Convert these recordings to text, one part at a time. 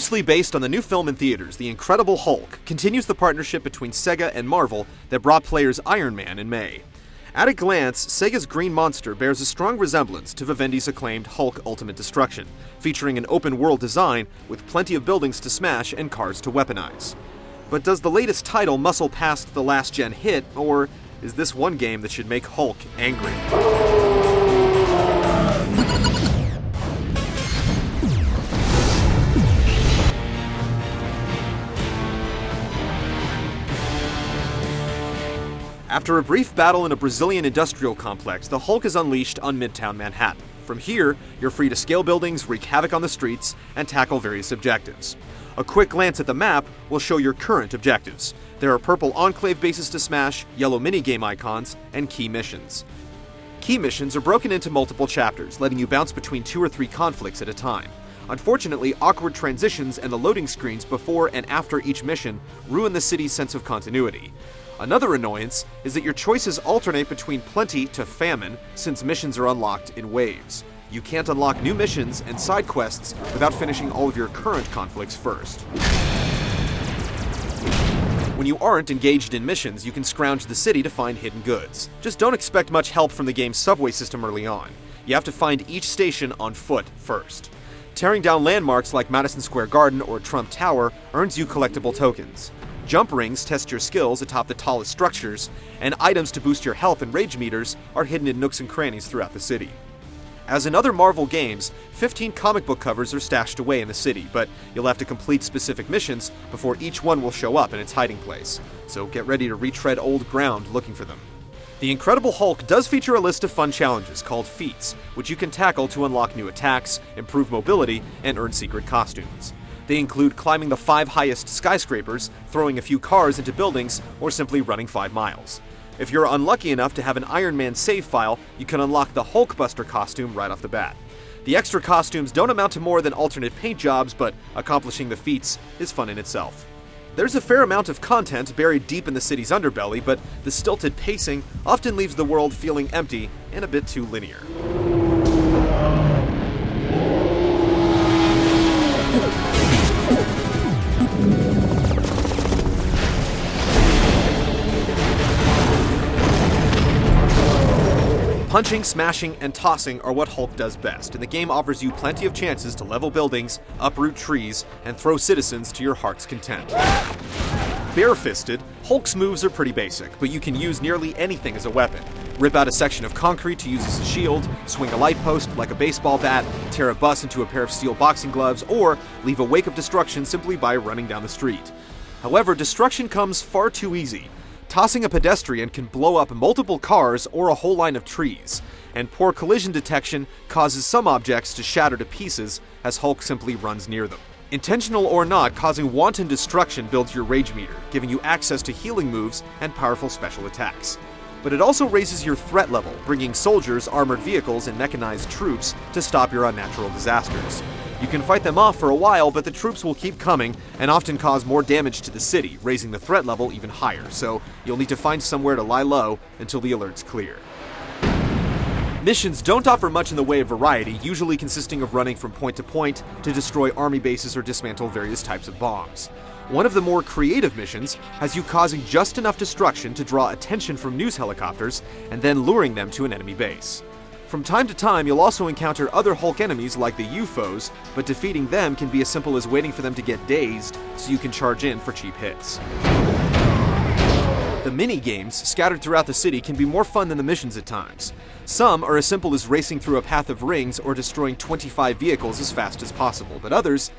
Loosely based on the new film in theaters, The Incredible Hulk continues the partnership between Sega and Marvel that brought players Iron Man in May. At a glance, Sega's Green Monster bears a strong resemblance to Vivendi's acclaimed Hulk Ultimate Destruction, featuring an open-world design with plenty of buildings to smash and cars to weaponize. But does the latest title muscle past the last-gen hit, or is this one game that should make Hulk angry? After a brief battle in a Brazilian industrial complex, the Hulk is unleashed on Midtown Manhattan. From here, you're free to scale buildings, wreak havoc on the streets, and tackle various objectives. A quick glance at the map will show your current objectives. There are purple Enclave bases to smash, yellow minigame icons, and key missions. Key missions are broken into multiple chapters, letting you bounce between 2 or 3 conflicts at a time. Unfortunately, awkward transitions and the loading screens before and after each mission ruin the city's sense of continuity. Another annoyance is that your choices alternate between plenty to famine, since missions are unlocked in waves. You can't unlock new missions and side quests without finishing all of your current conflicts first. When you aren't engaged in missions, you can scrounge the city to find hidden goods. Just don't expect much help from the game's subway system early on. You have to find each station on foot first. Tearing down landmarks like Madison Square Garden or Trump Tower earns you collectible tokens. Jump rings test your skills atop the tallest structures, and items to boost your health and rage meters are hidden in nooks and crannies throughout the city. As in other Marvel games, 15 comic book covers are stashed away in the city, but you'll have to complete specific missions before each one will show up in its hiding place, so get ready to retread old ground looking for them. The Incredible Hulk does feature a list of fun challenges called feats, which you can tackle to unlock new attacks, improve mobility, and earn secret costumes. They include climbing the 5 highest skyscrapers, throwing a few cars into buildings, or simply running 5 miles. If you're unlucky enough to have an Iron Man save file, you can unlock the Hulkbuster costume right off the bat. The extra costumes don't amount to more than alternate paint jobs, but accomplishing the feats is fun in itself. There's a fair amount of content buried deep in the city's underbelly, but the stilted pacing often leaves the world feeling empty and a bit too linear. Punching, smashing, and tossing are what Hulk does best, and the game offers you plenty of chances to level buildings, uproot trees, and throw citizens to your heart's content. Bare-fisted, Hulk's moves are pretty basic, but you can use nearly anything as a weapon. Rip out a section of concrete to use as a shield, swing a light post like a baseball bat, tear a bus into a pair of steel boxing gloves, or leave a wake of destruction simply by running down the street. However, destruction comes far too easy. Tossing a pedestrian can blow up multiple cars or a whole line of trees, and poor collision detection causes some objects to shatter to pieces as Hulk simply runs near them. Intentional or not, causing wanton destruction builds your rage meter, giving you access to healing moves and powerful special attacks. But it also raises your threat level, bringing soldiers, armored vehicles, and mechanized troops to stop your unnatural disasters. You can fight them off for a while, but the troops will keep coming and often cause more damage to the city, raising the threat level even higher, so you'll need to find somewhere to lie low until the alert's clear. Missions don't offer much in the way of variety, usually consisting of running from point to point to destroy army bases or dismantle various types of bombs. One of the more creative missions has you causing just enough destruction to draw attention from news helicopters and then luring them to an enemy base. From time to time, you'll also encounter other Hulk enemies like the UFOs, but defeating them can be as simple as waiting for them to get dazed so you can charge in for cheap hits. The mini-games scattered throughout the city can be more fun than the missions at times. Some are as simple as racing through a path of rings or destroying 25 vehicles as fast as possible, but others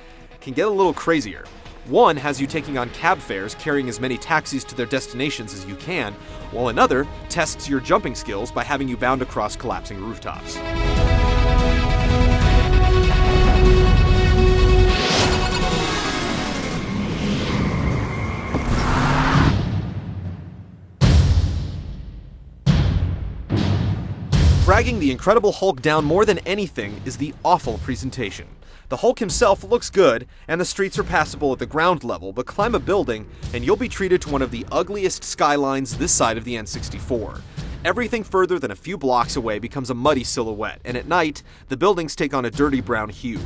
can get a little crazier. One has you taking on cab fares, carrying as many taxis to their destinations as you can, while another tests your jumping skills by having you bound across collapsing rooftops. Dragging the Incredible Hulk down more than anything is the awful presentation. The Hulk himself looks good, and the streets are passable at the ground level, but climb a building, and you'll be treated to one of the ugliest skylines this side of the N64. Everything further than a few blocks away becomes a muddy silhouette, and at night, the buildings take on a dirty brown hue.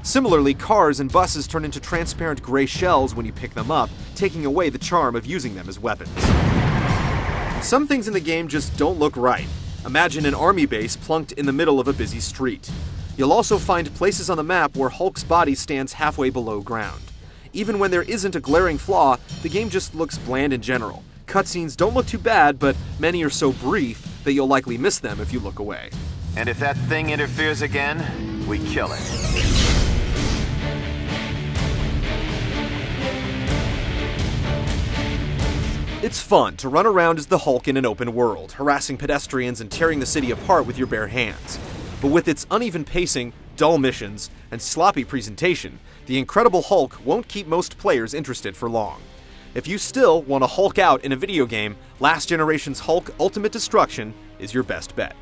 Similarly, cars and buses turn into transparent gray shells when you pick them up, taking away the charm of using them as weapons. Some things in the game just don't look right. Imagine an army base plunked in the middle of a busy street. You'll also find places on the map where Hulk's body stands halfway below ground. Even when there isn't a glaring flaw, the game just looks bland in general. Cutscenes don't look too bad, but many are so brief that you'll likely miss them if you look away. And if that thing interferes again, we kill it. It's fun to run around as the Hulk in an open world, harassing pedestrians and tearing the city apart with your bare hands. But with its uneven pacing, dull missions, and sloppy presentation, the Incredible Hulk won't keep most players interested for long. If you still want to Hulk out in a video game, last generation's Hulk Ultimate Destruction is your best bet.